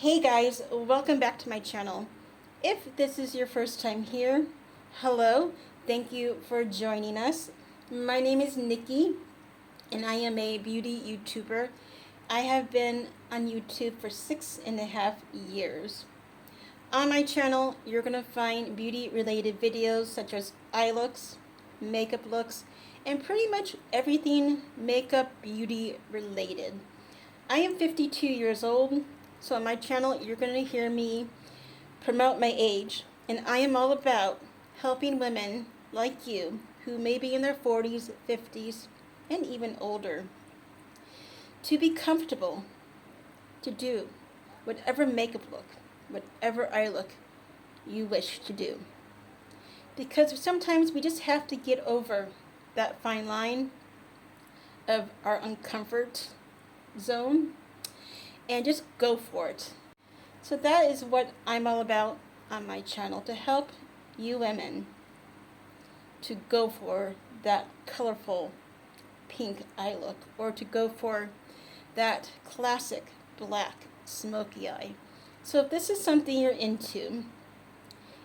Hey guys, welcome back to my channel. If this is your first time here, hello, thank you for joining us. My name is Nikki and I am a beauty YouTuber. I have been on YouTube for 6.5 years. On my channel, you're going to find beauty related videos such as eye looks, makeup looks, and pretty much everything makeup beauty related. I am 52 years old. So on my channel, you're going to hear me promote my age, and I am all about helping women like you who may be in their 40s, 50s, and even older to be comfortable to do whatever makeup look, whatever eye look you wish to do. Because sometimes we just have to get over that fine line of our uncomfort zone and just go for it. So that is what I'm all about on my channel, to help you women to go for that colorful pink eye look, or to go for that classic black smoky eye. So if this is something you're into,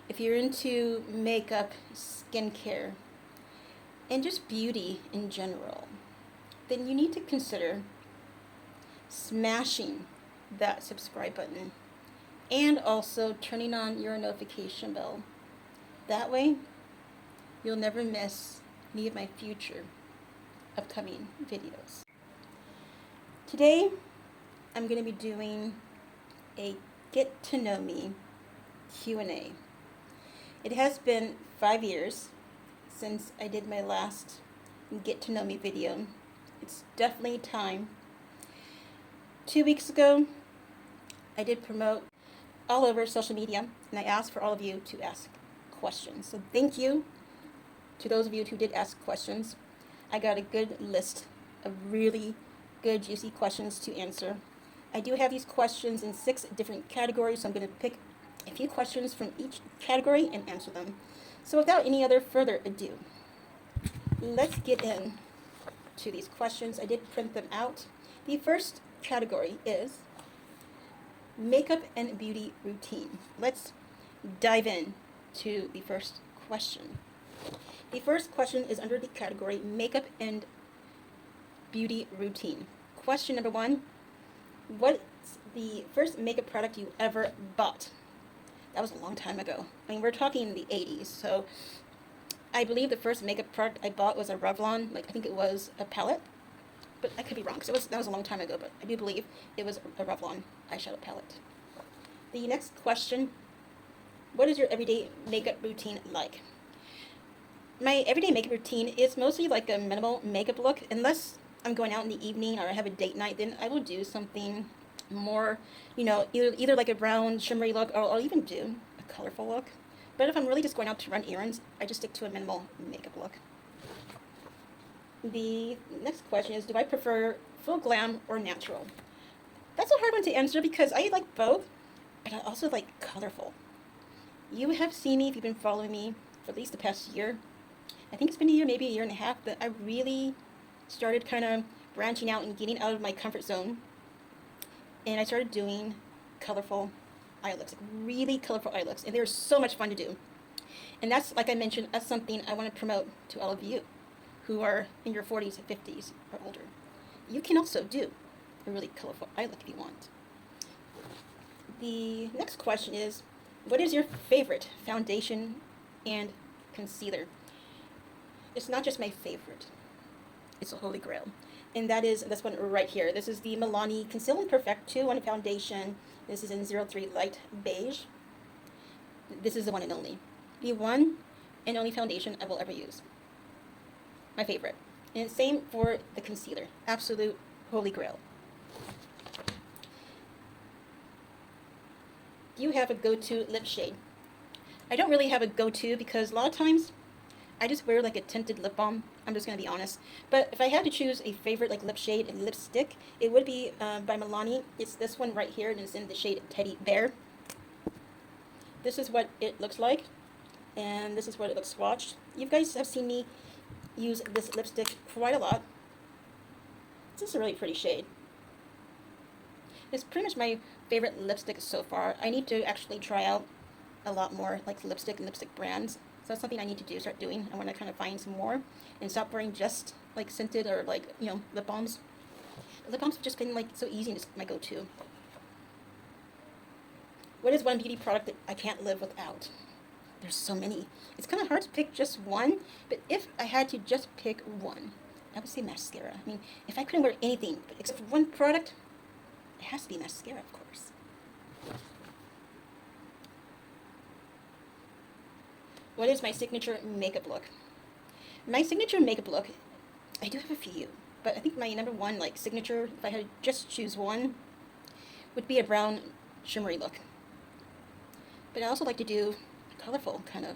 if you're into makeup, skincare, and just beauty in general, then you need to consider smashing that subscribe button and also turning on your notification bell. That way you'll never miss any of my future upcoming videos. Today I'm going to be doing a Get to Know Me Q&A. It has been 5 years since I did my last Get to Know Me video. It's definitely time. 2 weeks ago, I did promote all over social media, and I asked for all of you to ask questions. So thank you to those of you who did ask questions. I got a good list of really good, juicy questions to answer. I do have these questions in 6 different categories, so I'm going to pick a few questions from each category and answer them. So without any other further ado, let's get in to these questions. I did print them out. The first category is makeup and beauty routine. Let's dive in to the first question. The first question is under the category makeup and beauty routine. Question number 1, what's the first makeup product you ever bought? That was a long time ago. I mean, we're talking in the 80s, so I believe the first makeup product I bought was a Revlon, I think it was a palette. But I could be wrong, because that was a long time ago, but I do believe it was a Revlon eyeshadow palette. The next question, what is your everyday makeup routine like? My everyday makeup routine is mostly like a minimal makeup look. Unless I'm going out in the evening or I have a date night, then I will do something more, either like a brown shimmery look, or I'll even do a colorful look. But if I'm really just going out to run errands, I just stick to a minimal makeup look. The next question is, do I prefer full glam or natural? That's a hard one to answer because I like both, but I also like colorful. You have seen me, if you've been following me for at least the past year. I think it's been a year, maybe a year and a half, that I really started kind of branching out and getting out of my comfort zone. And I started doing colorful eye looks, like really colorful eye looks. And they're so much fun to do. And that's, like I mentioned, that's something I want to promote to all of you who are in your 40s and 50s or older. You can also do a really colorful eye look if you want. The next question is, what is your favorite foundation and concealer? It's not just my favorite, it's a holy grail. And that is this one right here. This is the Milani Conceal and Perfect 2-in-1 foundation. This is in 03 Light Beige. This is the one and only. The one and only foundation I will ever use. My favorite. And same for the concealer. Absolute holy grail. Do you have a go-to lip shade? I don't really have a go-to because a lot of times I just wear like a tinted lip balm. I'm just going to be honest. But if I had to choose a favorite like lip shade and lipstick, it would be by Milani. It's this one right here, and it's in the shade Teddy Bear. This is what it looks like, and this is what it looks swatched. You guys have seen me use this lipstick quite a lot. This is a really pretty shade. It's pretty much my favorite lipstick so far. I need to actually try out a lot more like lipstick and lipstick brands. So that's something I need to do, start doing. I want to kind of find some more and stop wearing just like scented or like, lip balms. Lip balms have just been like so easy and just my go-to. What is one beauty product that I can't live without? There's so many. It's kind of hard to pick just one, but if I had to just pick one, I would say mascara. I mean, if I couldn't wear anything except for one product, it has to be mascara, of course. What is my signature makeup look? My signature makeup look, I do have a few, but I think my number one like signature, if I had to just choose one, would be a brown shimmery look. But I also like to do colorful kind of,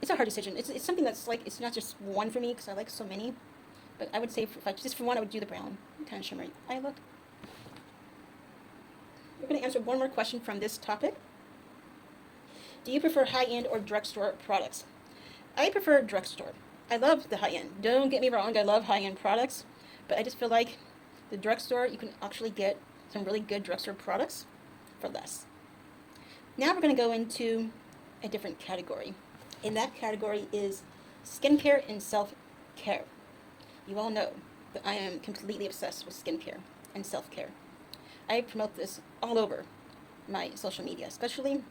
it's a hard decision. It's something that's like, it's not just one for me because I like so many. But I would say if I just for one, I would do the brown kind of shimmery eye look. We're going to answer one more question from this topic. Do you prefer high-end or drugstore products? I prefer drugstore. I love the high-end. Don't get me wrong, I love high-end products, but I just feel like the drugstore, you can actually get some really good drugstore products for less. Now we're going to go into a different category. And that category is skincare and self-care. You all know that I am completely obsessed with skincare and self-care. I promote this all over my social media, especially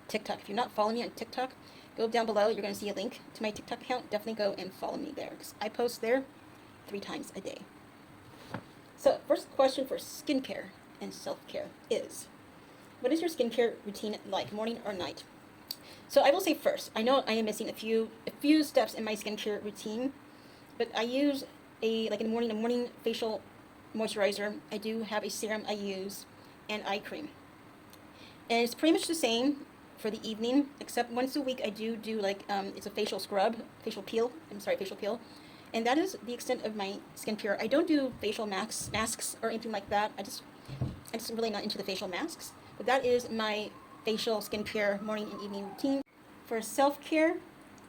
TikTok. If you're not following me on TikTok, go down below. You're going to see a link to my TikTok account. Definitely go and follow me there because I post there 3 times a day. So first question for skincare and self-care is, what is your skincare routine like, morning or night? So I will say first, I know I am missing a few steps in my skincare routine, but I use in the morning, a morning facial moisturizer. I do have a serum I use and eye cream. And it's pretty much the same for the evening, except once a week I do like, it's a facial scrub, facial peel, and that is the extent of my skincare. I don't do facial masks or anything like that. I'm just really not into the facial masks, but that is my facial skincare morning and evening routine. For self-care,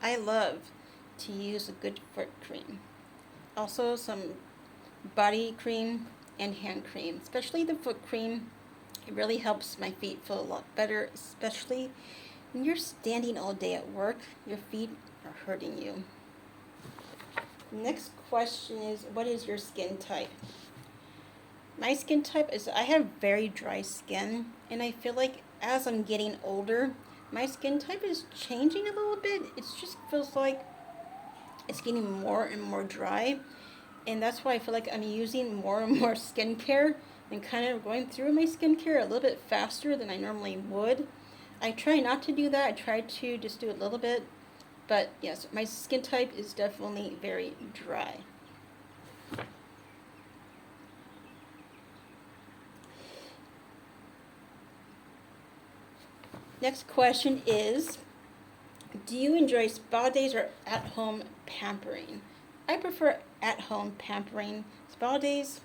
I love to use a good foot cream. Also some body cream and hand cream, especially the foot cream. It really helps my feet feel a lot better, especially when you're standing all day at work. Your feet are hurting you. Next question is, what is your skin type? My skin type is, I have very dry skin, and I feel like as I'm getting older, my skin type is changing a little bit. It just feels like it's getting more and more dry, and that's why I feel like I'm using more and more skincare and kind of going through my skincare a little bit faster than I normally would. I try not to do that. I try to just do a little bit, but yes, my skin type is definitely very dry. Next question is, do you enjoy spa days or at-home pampering? I prefer at-home pampering. Spa days,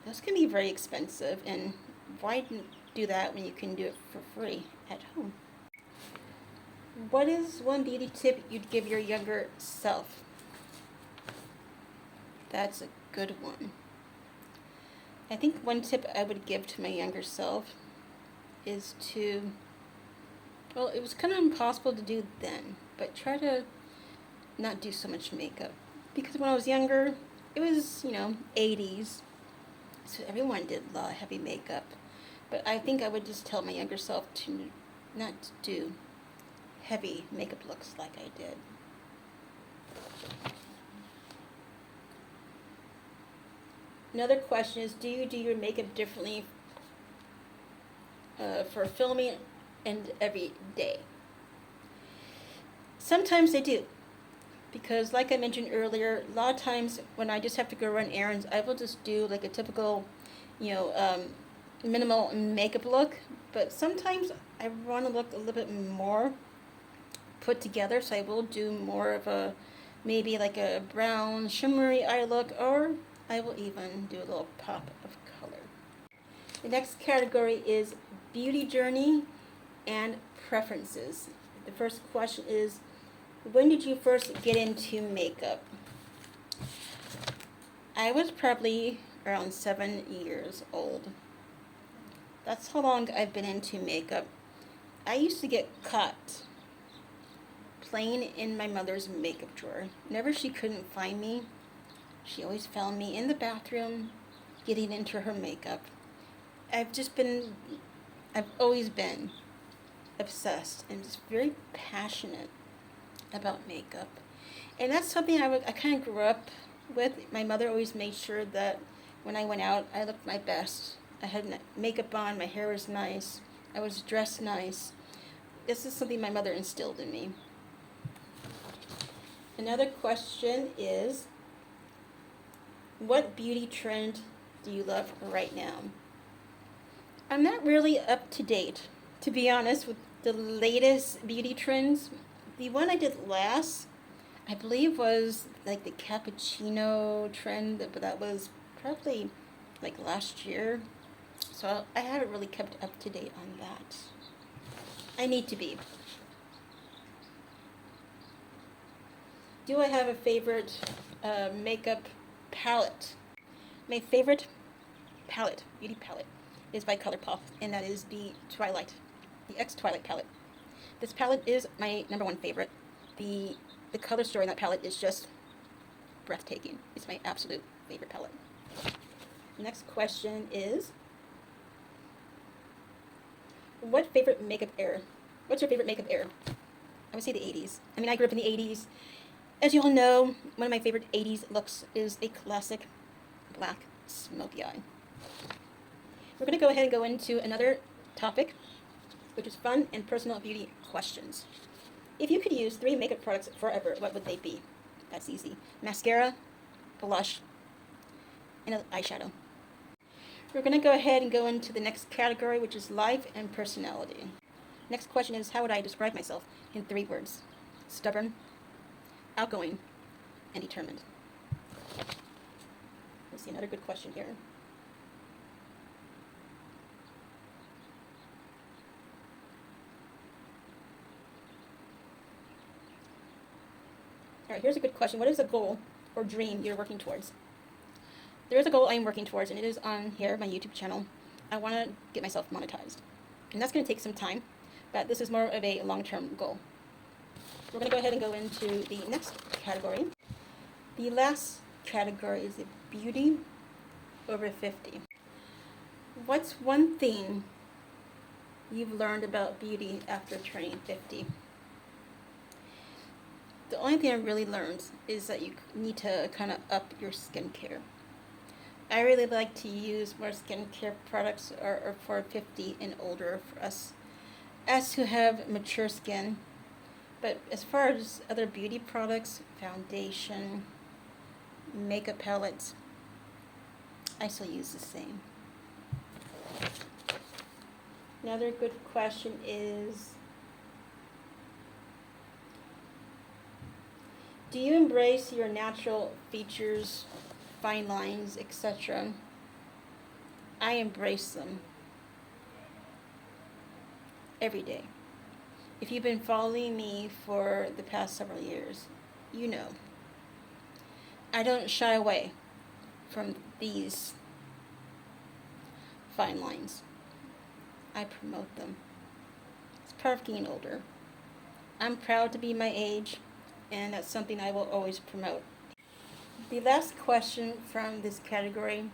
those can be very expensive, and why do that when you can do it for free at home? What is one beauty tip you'd give your younger self? That's a good one. I think one tip I would give to my younger self is to, well, it was kind of impossible to do then, but try to not do so much makeup. Because when I was younger, it was, 80s, so everyone did a lot of heavy makeup. But I think I would just tell my younger self to not do heavy makeup looks like I did. Another question is, do you do your makeup differently for filming and every day? Sometimes I do. Because like I mentioned earlier, a lot of times when I just have to go run errands, I will just do like a typical, minimal makeup look. But sometimes I want to look a little bit more put together, so I will do more of a, maybe like a brown shimmery eye look, or I will even do a little pop of color. The next category is beauty journey and preferences. The first question is, when did you first get into makeup? I was probably around 7 years old. That's how long I've been into makeup. I used to get caught playing in my mother's makeup drawer. Whenever she couldn't find me, she always found me in the bathroom getting into her makeup. I've just been, I've always been obsessed and just very passionate about makeup. And that's something I kind of grew up with. My mother always made sure that when I went out, I looked my best. I had makeup on, my hair was nice, I was dressed nice. This is something my mother instilled in me. Another question is, what beauty trend do you love right now? I'm not really up to date, to be honest, with the latest beauty trends. The one I did last, I believe, was like the cappuccino trend, but that was probably like last year. So I haven't really kept up to date on that. I need to be. Do I have a favorite makeup palette? My favorite palette, beauty palette, is by ColourPop, and that is the Twilight, the X Twilight palette. This palette is my #1 favorite. The color story in that palette is just breathtaking. It's my absolute favorite palette. Next question is, what's your favorite makeup era? I would say the 80s. I mean, I grew up in the 80s. As you all know, one of my favorite 80s looks is a classic black smoky eye. We're going to go ahead and go into another topic, which is fun and personal beauty questions. If you could use 3 makeup products forever, what would they be? That's easy. Mascara, blush, and an eyeshadow. We're going to go ahead and go into the next category, which is life and personality. Next question is, how would I describe myself in 3 words? Stubborn, outgoing, and determined. Let's see, another good question here. All right, here's a good question. What is a goal or dream you're working towards? There is a goal I'm working towards, and it is on here, my YouTube channel. I want to get myself monetized. And that's going to take some time, but this is more of a long-term goal. We're going to go ahead and go into the next category. The last category is the beauty over 50. What's one thing you've learned about beauty after turning 50? The only thing I really learned is that you need to kind of up your skincare. I really like to use more skincare products or for 50 and older, for us who have mature skin. But as far as other beauty products, foundation, makeup palettes, I still use the same. Another good question is, do you embrace your natural features, fine lines, etc.? I embrace them every day. If you've been following me for the past several years, you know I don't shy away from these fine lines. I promote them. It's part of getting older. I'm proud to be my age, and that's something I will always promote. The last question from this category,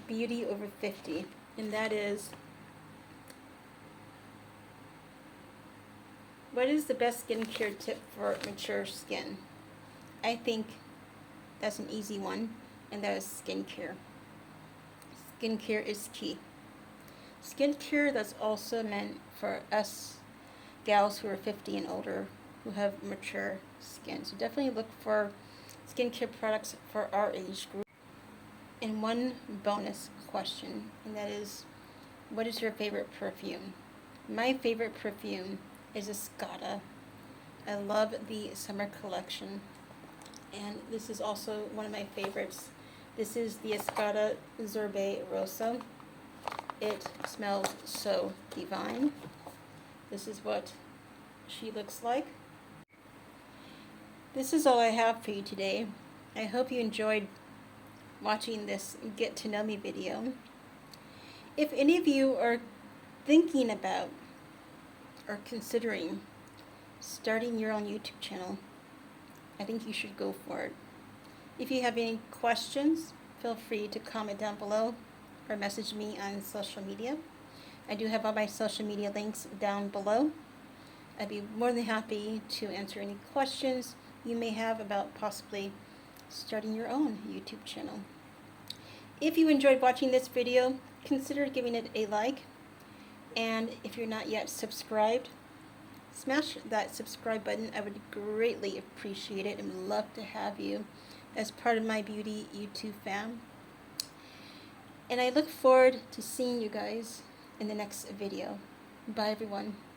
beauty over 50, and that is, what is the best skincare tip for mature skin? I think that's an easy one, and that is skincare. Skincare is key. Skincare that's also meant for us gals who are 50 and older, who have mature skin. So definitely look for skincare products for our age group. And one bonus question, and that is, what is your favorite perfume? My favorite perfume is Escada. I love the summer collection, and this is also one of my favorites. This is the Escada Zerbe Rosa. It smells so divine. This is what she looks like. This is all I have for you today. I hope you enjoyed watching this Get to Know Me video. If any of you are thinking about or considering starting your own YouTube channel, I think you should go for it. If you have any questions, feel free to comment down below or message me on social media. I do have all my social media links down below. I'd be more than happy to answer any questions you may have about possibly starting your own YouTube channel. If you enjoyed watching this video, consider giving it a like. And if you're not yet subscribed, smash that subscribe button. I would greatly appreciate it and would love to have you as part of my beauty YouTube fam. And I look forward to seeing you guys in the next video. Bye everyone.